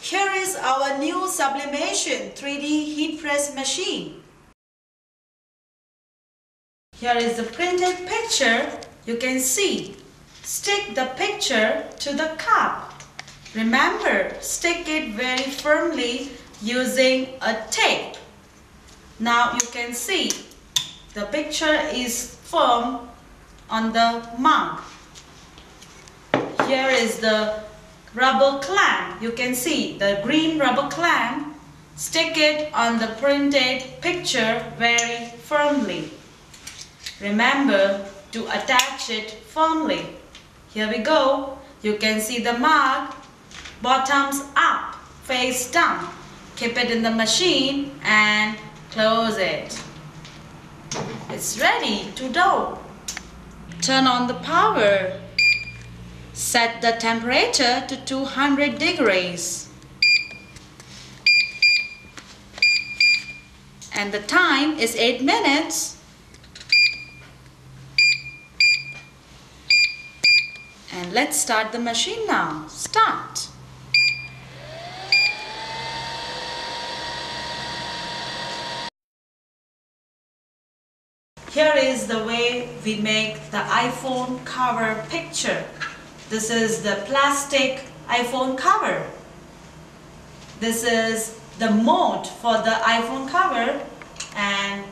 Here is our new sublimation 3D heat press machine. Here is the printed picture. You can see. Stick the picture to the cup. Remember, stick it very firmly using a tape. Now you can see the picture is firm on the mug. Here is the rubber clamp. You can see the green rubber clamp. Stick it on the printed picture very firmly. Remember to attach it firmly. Here we go. You can see the mug, bottoms up, face down. Keep it in the machine and close it. It's ready to dough. Turn on the power. Set the temperature to 200 degrees. And the time is 8 minutes. And let's start the machine now. Start. Here is the way we make the iPhone cover picture. This is the plastic iPhone cover. This is the mold for the iPhone cover, and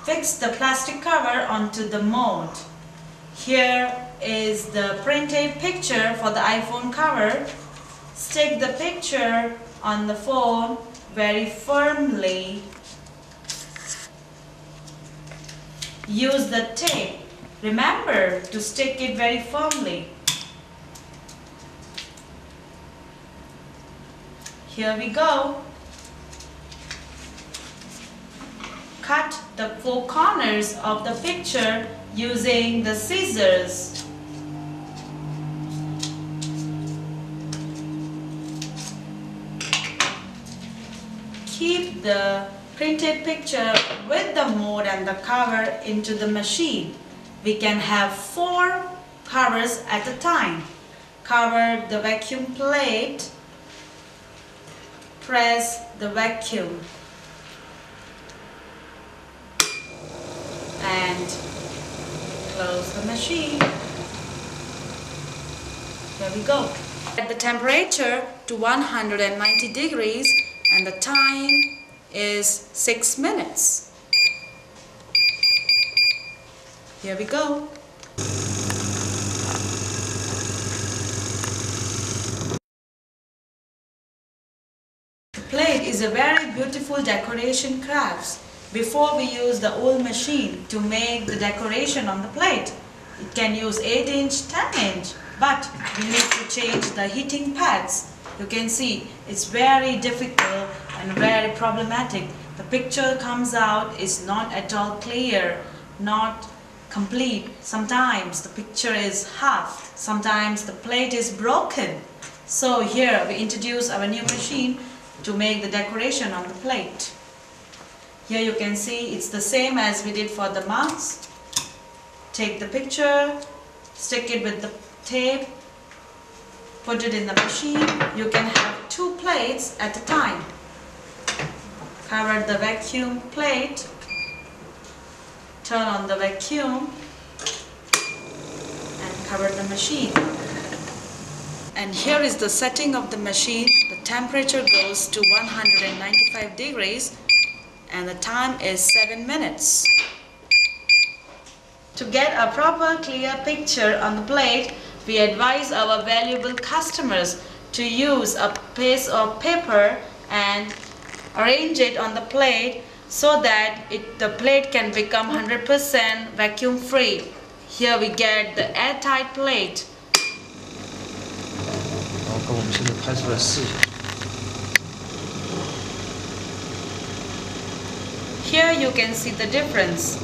fix the plastic cover onto the mold. Here is the printed picture for the iPhone cover. Stick the picture on the phone very firmly. Use the tape. Remember to stick it very firmly. Here we go. Cut the 4 corners of the picture using the scissors. Keep the printed picture with the mold and the cover into the machine. We can have 4 covers at a time. Cover the vacuum plate. Press the vacuum. And close the machine. Here we go. Set the temperature to 190 degrees and the time is 6 minutes. Here we go. The plate is a very beautiful decoration crafts. Before we use the old machine to make the decoration on the plate, it can use 8-inch, 10-inch, but we need to change the heating pads. You can see it's very difficult and very problematic. The picture comes out is not at all clear, not complete. Sometimes the picture is half, sometimes the plate is broken. So here we introduce our new machine to make the decoration on the plate. Here you can see it's the same as we did for the mugs. Take the picture, stick it with the tape, put it in the machine. You can have 2 plates at a time. Cover the vacuum plate, turn on the vacuum and cover the machine. And here is the setting of the machine. The temperature goes to 195 degrees and the time is 7 minutes. To get a proper clear picture on the plate, we advise our valuable customers to use a piece of paper and arrange it on the plate so that the plate can become 100% vacuum free. Here we get the airtight plate. Here you can see the difference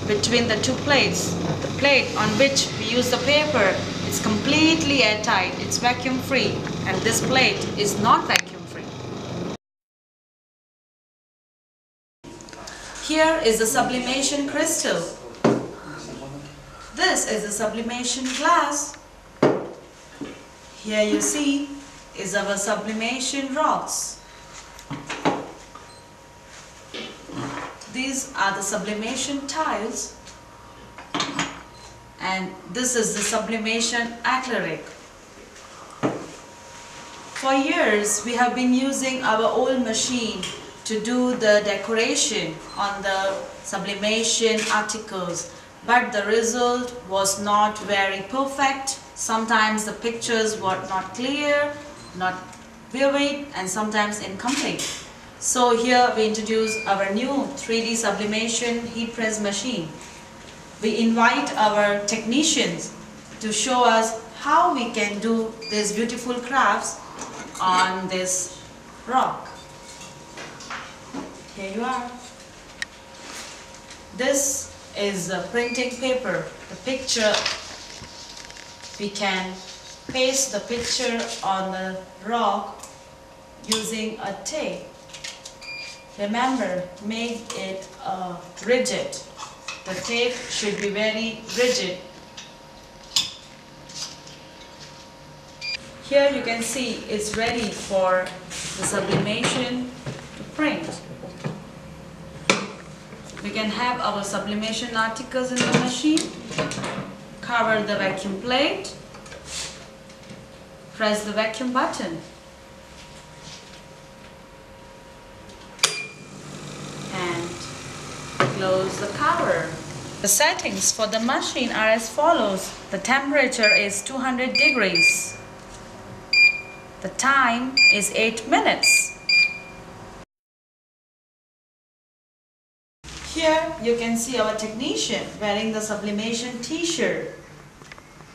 between the 2 plates. The plate on which we use the paper is completely airtight, it's vacuum free, and this plate is not vacuum free. Here is the sublimation crystal. This is the sublimation glass. Here you see is our sublimation rocks. These are the sublimation tiles, and this is the sublimation acrylic. For years we have been using our old machine to do the decoration on the sublimation articles, but the result was not very perfect. Sometimes the pictures were not clear, not vivid, and sometimes incomplete. So here we introduce our new 3D sublimation heat press machine. We invite our technicians to show us how we can do these beautiful crafts on this rock. Here you are. This is the printing paper. The picture, we can paste the picture on the rock using a tape. Remember, make it rigid. The tape should be very rigid. Here you can see it's ready for the sublimation to print. We can have our sublimation articles in the machine, cover the vacuum plate, press the vacuum button, and close the cover. The settings for the machine are as follows. The temperature is 200 degrees. The time is 8 minutes. Here you can see our technician wearing the sublimation t-shirt.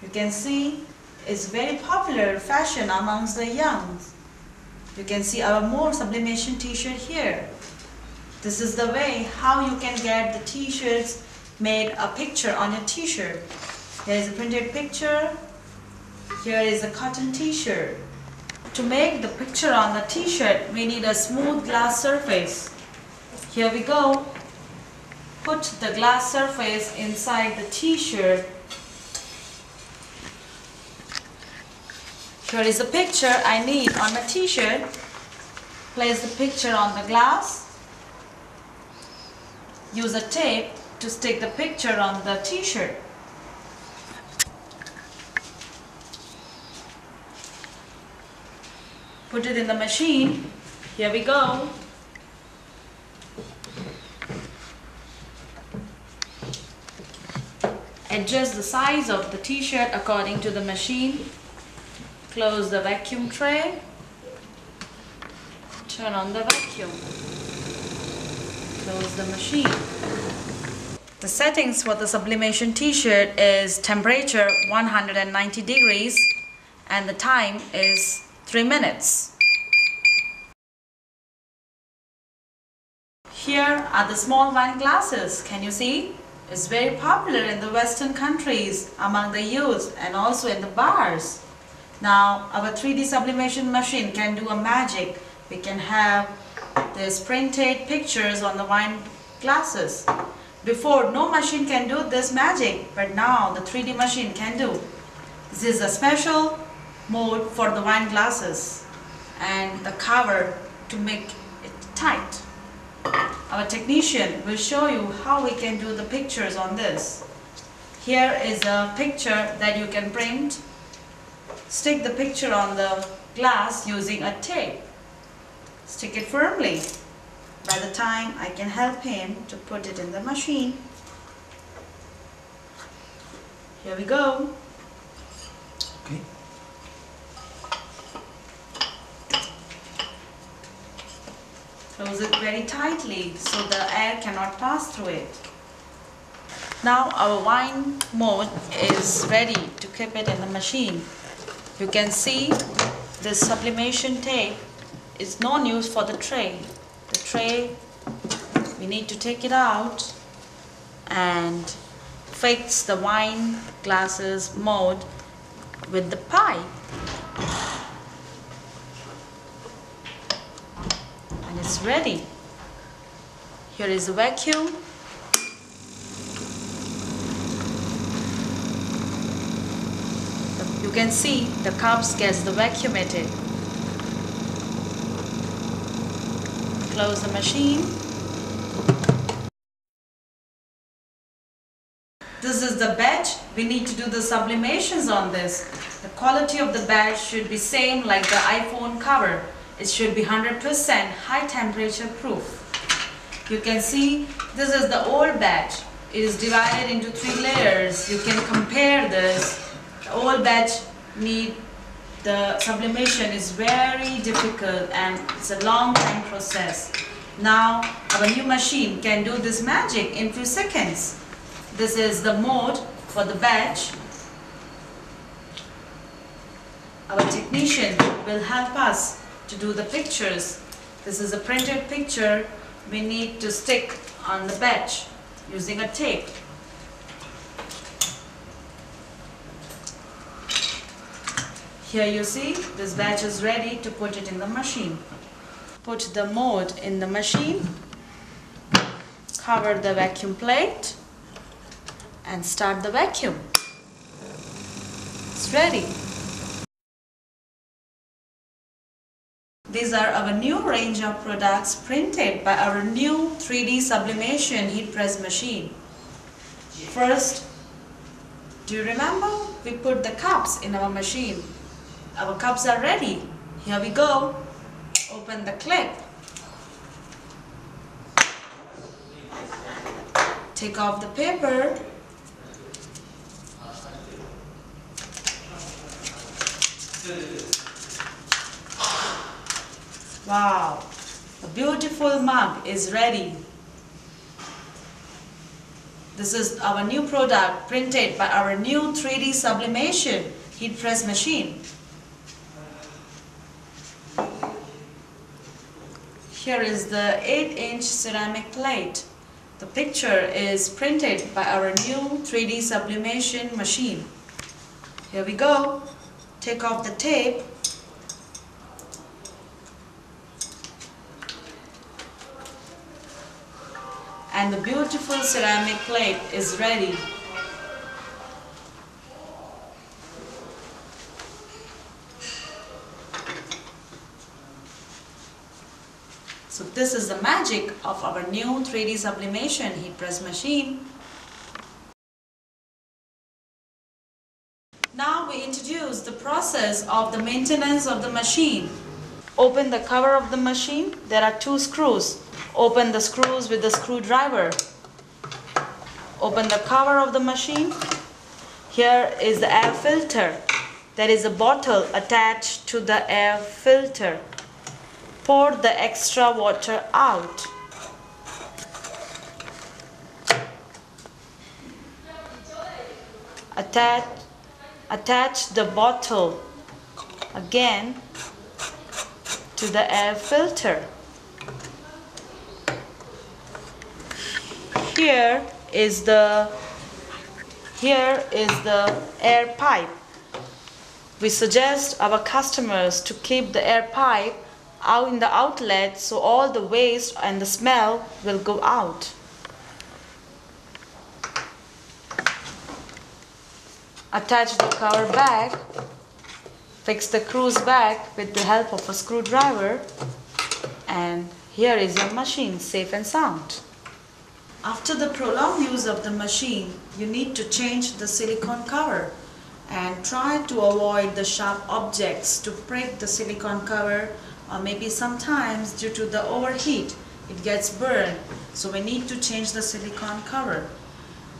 You can see it's very popular fashion amongst the youngs. You can see our more sublimation t-shirt here. This is the way how you can get the t-shirts made a picture on your t-shirt. Here is a printed picture. Here is a cotton t-shirt. To make the picture on the t-shirt, we need a smooth glass surface. Here we go. Put the glass surface inside the t-shirt. Here is the picture I need on the t-shirt. Place the picture on the glass. Use a tape to stick the picture on the t-shirt. Put it in the machine. Here we go. Adjust the size of the t-shirt according to the machine. Close the vacuum tray. Turn on the vacuum. Close the machine. The settings for the sublimation t-shirt is temperature 190 degrees and the time is 3 minutes. Here are the small wine glasses. Can you see? It's very popular in the Western countries among the youth and also in the bars. Now our 3D sublimation machine can do a magic. We can have these printed pictures on the wine glasses. Before, no machine can do this magic, but now the 3D machine can do. This is a special mode for the wine glasses and the cover to make it tight. Our technician will show you how we can do the pictures on this. Here is a picture that you can print. Stick the picture on the glass using a tape. Stick it firmly. By the time I can help him to put it in the machine. Here we go. Okay. Close it very tightly so the air cannot pass through it. Now our wine mode is ready to keep it in the machine. You can see this sublimation tape is no use for the tray. The tray, we need to take it out and fix the wine glasses mold with the pipe. And it's ready. Here is the vacuum. You can see the cups gets the vacuumated. Close the machine. This is the badge. We need to do the sublimations on this. The quality of the badge should be same like the iPhone cover. It should be 100% high temperature proof. You can see this is the old badge. It is divided into 3 layers. You can compare this. The old badge the sublimation is very difficult and it's a long time process. Now our new machine can do this magic in few seconds. This is the mode for the badge. Our technician will help us to do the pictures. This is a printed picture we need to stick on the badge using a tape. Here you see this badge is ready to put it in the machine. Put the mode in the machine, cover the vacuum plate and start the vacuum. It's ready. These are our new range of products printed by our new 3D sublimation heat press machine. First, do you remember? We put the cups in our machine. Our cups are ready. Here we go. Open the clip. Take off the paper. Wow, a beautiful mug is ready. This is our new product printed by our new 3D sublimation heat press machine. Here is the 8-inch ceramic plate. The picture is printed by our new 3D sublimation machine. Here we go. Take off the tape. And the beautiful ceramic plate is ready. So this is the magic of our new 3D sublimation heat press machine. Now we introduce the process of the maintenance of the machine. Open the cover of the machine. There are 2 screws. Open the screws with the screwdriver. Open the cover of the machine. Here is the air filter. There is a bottle attached to the air filter. Pour the extra water out. Attach the bottle again to the air filter. Here is the air pipe. We suggest our customers to keep the air pipe out in the outlet so all the waste and the smell will go out. Attach the cover back. Fix the screws back with the help of a screwdriver. And here is your machine, safe and sound. After the prolonged use of the machine, you need to change the silicone cover and try to avoid the sharp objects to break the silicone cover, or maybe sometimes due to the overheat it gets burned, so we need to change the silicone cover.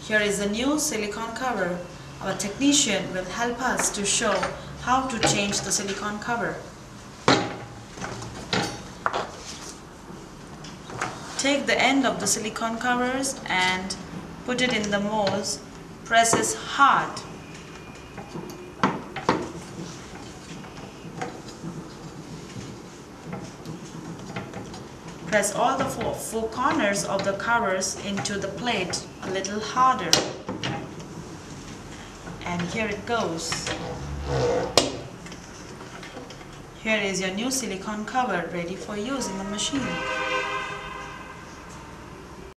Here is a new silicone cover. Our technician will help us to show how to change the silicone cover. Take the end of the silicone covers and put it in the molds. Press it hard. Press all the four corners of the covers into the plate a little harder. And here it goes. Here is your new silicone cover ready for use in the machine.